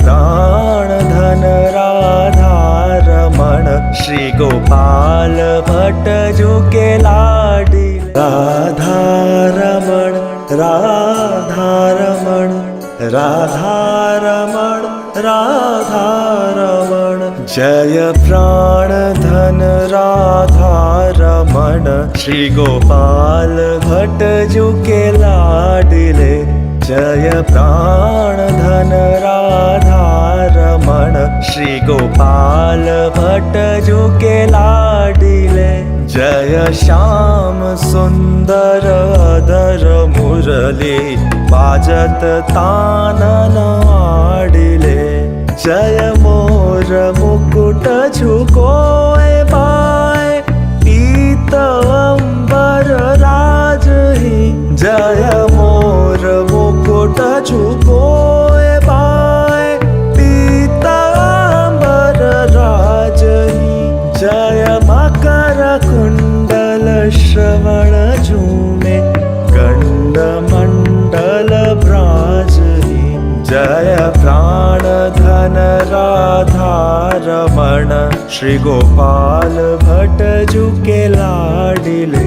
प्राणधन राधारमण श्री गोपाल भट्ट जू के लाडी राधारमण राधारमण राधारमण राधारमण जय प्राणधन राधारमण श्री गोपाल भट्ट जू के लाडिले जय प्राणधन राधारमण श्री गोपाल भट्ट जू के लाडिले जय श्याम सुंदर अधर मुरली बाजत तानन आडिले जय मोर मुकुट झुकोए बाय पीत अंबर राजही जय मोर मुकुट झुकोए बाय पीत अंबर राजही जय मकर कुंडल श्रवण झूमे गंड मंडल भ्राजही जय प्राणधन राधारमण श्री गोपाल भट्ट जू के लाडिले